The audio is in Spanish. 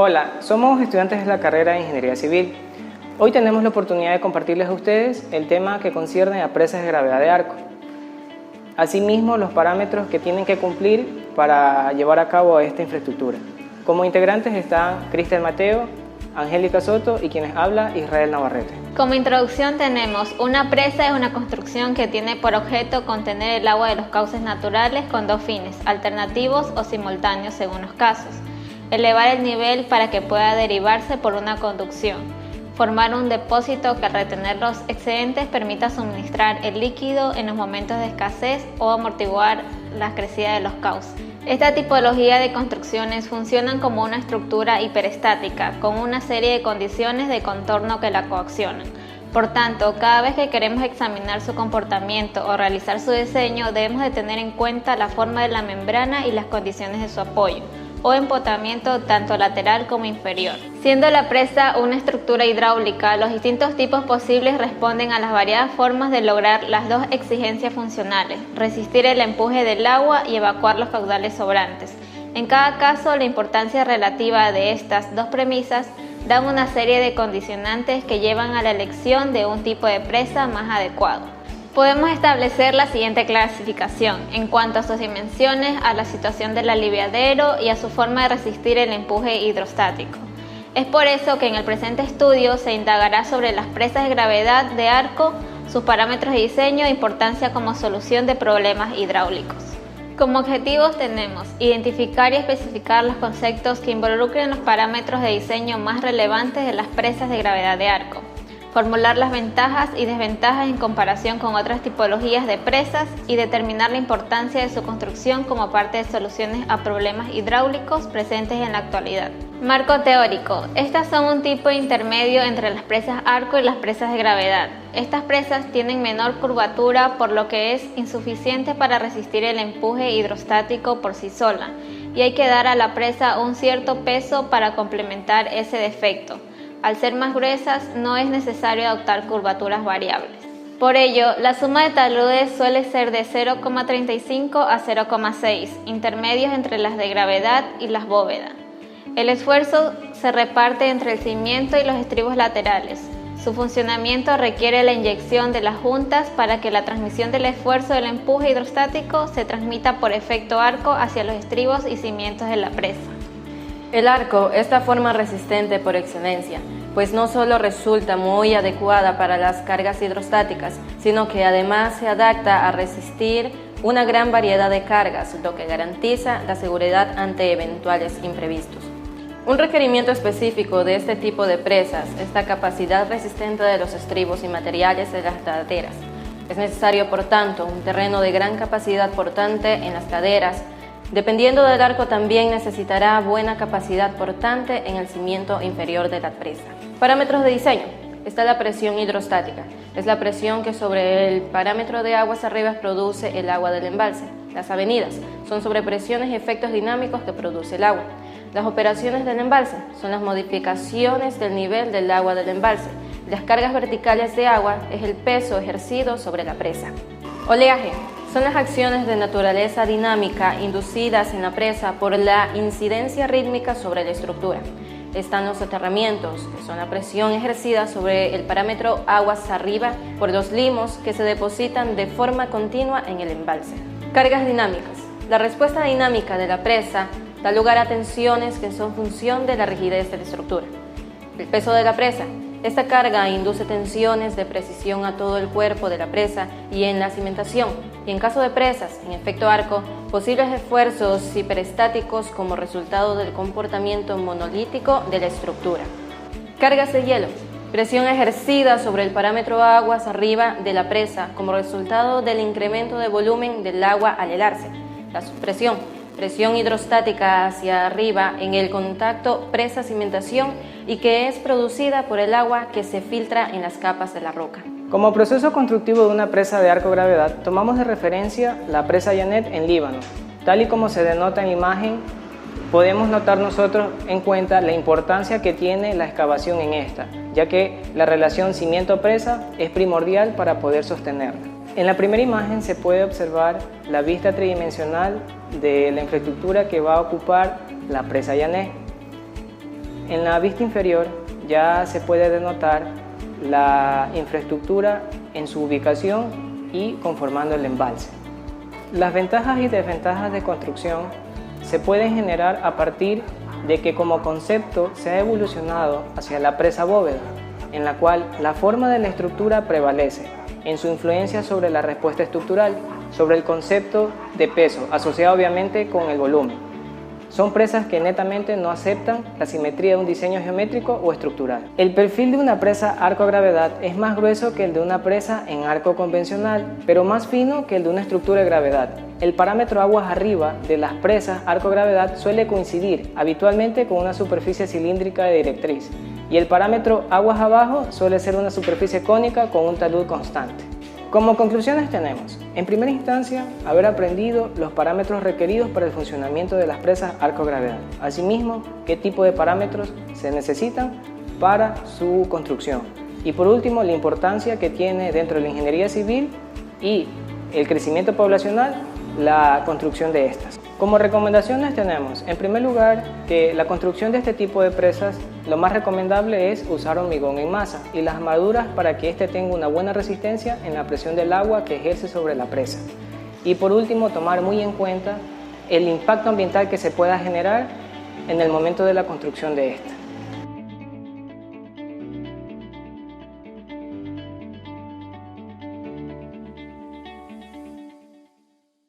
Hola, somos estudiantes de la carrera de Ingeniería Civil. Hoy tenemos la oportunidad de compartirles a ustedes el tema que concierne a presas de gravedad de arco. Asimismo, los parámetros que tienen que cumplir para llevar a cabo esta infraestructura. Como integrantes están Cristian Mateo, Angélica Soto y quienes habla Israel Navarrete. Como introducción tenemos: una presa es una construcción que tiene por objeto contener el agua de los cauces naturales con dos fines, alternativos o simultáneos según los casos. Elevar el nivel para que pueda derivarse por una conducción. Formar un depósito que al retener los excedentes permita suministrar el líquido en los momentos de escasez o amortiguar la crecida de los cauces. Esta tipología de construcciones funcionan como una estructura hiperestática, con una serie de condiciones de contorno que la coaccionan. Por tanto, cada vez que queremos examinar su comportamiento o realizar su diseño, debemos de tener en cuenta la forma de la membrana y las condiciones de su apoyo o empotamiento tanto lateral como inferior. Siendo la presa una estructura hidráulica, los distintos tipos posibles responden a las variadas formas de lograr las dos exigencias funcionales: resistir el empuje del agua y evacuar los caudales sobrantes. En cada caso, la importancia relativa de estas dos premisas dan una serie de condicionantes que llevan a la elección de un tipo de presa más adecuado. Podemos establecer la siguiente clasificación en cuanto a sus dimensiones, a la situación del aliviadero y a su forma de resistir el empuje hidrostático. Es por eso que en el presente estudio se indagará sobre las presas de gravedad de arco, sus parámetros de diseño e importancia como solución de problemas hidráulicos. Como objetivos tenemos: identificar y especificar los conceptos que involucren los parámetros de diseño más relevantes de las presas de gravedad de arco. Formular las ventajas y desventajas en comparación con otras tipologías de presas y determinar la importancia de su construcción como parte de soluciones a problemas hidráulicos presentes en la actualidad. Marco teórico. Estas son un tipo intermedio entre las presas arco y las presas de gravedad. Estas presas tienen menor curvatura, por lo que es insuficiente para resistir el empuje hidrostático por sí sola, y hay que dar a la presa un cierto peso para complementar ese defecto. Al ser más gruesas, no es necesario adoptar curvaturas variables. Por ello, la suma de taludes suele ser de 0,35 a 0,6, intermedios entre las de gravedad y las bóvedas. El esfuerzo se reparte entre el cimiento y los estribos laterales. Su funcionamiento requiere la inyección de las juntas para que la transmisión del esfuerzo del empuje hidrostático se transmita por efecto arco hacia los estribos y cimientos de la presa. El arco es la forma resistente por excelencia, pues no solo resulta muy adecuada para las cargas hidrostáticas, sino que además se adapta a resistir una gran variedad de cargas, lo que garantiza la seguridad ante eventuales imprevistos. Un requerimiento específico de este tipo de presas es la capacidad resistente de los estribos y materiales de las laderas. Es necesario, por tanto, un terreno de gran capacidad portante en las laderas. Dependiendo del arco, también necesitará buena capacidad portante en el cimiento inferior de la presa. Parámetros de diseño. Está la presión hidrostática. Es la presión que sobre el parámetro de aguas arriba produce el agua del embalse. Las avenidas son sobrepresiones y efectos dinámicos que produce el agua. Las operaciones del embalse son las modificaciones del nivel del agua del embalse. Las cargas verticales de agua es el peso ejercido sobre la presa. Oleaje. Son las acciones de naturaleza dinámica inducidas en la presa por la incidencia rítmica sobre la estructura. Están los soterramientos, que son la presión ejercida sobre el parámetro aguas arriba por los limos que se depositan de forma continua en el embalse. Cargas dinámicas. La respuesta dinámica de la presa da lugar a tensiones que son función de la rigidez de la estructura. El peso de la presa. Esta carga induce tensiones de precisión a todo el cuerpo de la presa y en la cimentación, y en caso de presas en efecto arco, posibles esfuerzos hiperestáticos como resultado del comportamiento monolítico de la estructura. Cargas de hielo. Presión ejercida sobre el parámetro aguas arriba de la presa como resultado del incremento de volumen del agua al helarse. La subpresión. Presión hidrostática hacia arriba en el contacto presa-cimentación y que es producida por el agua que se filtra en las capas de la roca. Como proceso constructivo de una presa de arco-gravedad, tomamos de referencia la presa Yanet en Líbano. Tal y como se denota en la imagen, podemos notar nosotros en cuenta la importancia que tiene la excavación en esta, ya que la relación cimiento-presa es primordial para poder sostenerla. En la primera imagen se puede observar la vista tridimensional de la infraestructura que va a ocupar la presa Yanet. En la vista inferior ya se puede denotar la infraestructura en su ubicación y conformando el embalse. Las ventajas y desventajas de construcción se pueden generar a partir de que como concepto se ha evolucionado hacia la presa bóveda, en la cual la forma de la estructura prevalece en su influencia sobre la respuesta estructural, sobre el concepto de peso, asociado obviamente con el volumen. Son presas que netamente no aceptan la simetría de un diseño geométrico o estructural. El perfil de una presa arco-gravedad es más grueso que el de una presa en arco convencional, pero más fino que el de una estructura de gravedad. El parámetro aguas arriba de las presas arco-gravedad suele coincidir habitualmente con una superficie cilíndrica de directriz, y el parámetro aguas abajo suele ser una superficie cónica con un talud constante. Como conclusiones tenemos, en primera instancia, haber aprendido los parámetros requeridos para el funcionamiento de las presas arco-gravedad. Asimismo, qué tipo de parámetros se necesitan para su construcción. Y por último, la importancia que tiene dentro de la ingeniería civil y el crecimiento poblacional la construcción de estas. Como recomendaciones tenemos, en primer lugar, que la construcción de este tipo de presas, lo más recomendable es usar hormigón en masa y las armaduras para que éste tenga una buena resistencia en la presión del agua que ejerce sobre la presa. Y por último, tomar muy en cuenta el impacto ambiental que se pueda generar en el momento de la construcción de esta.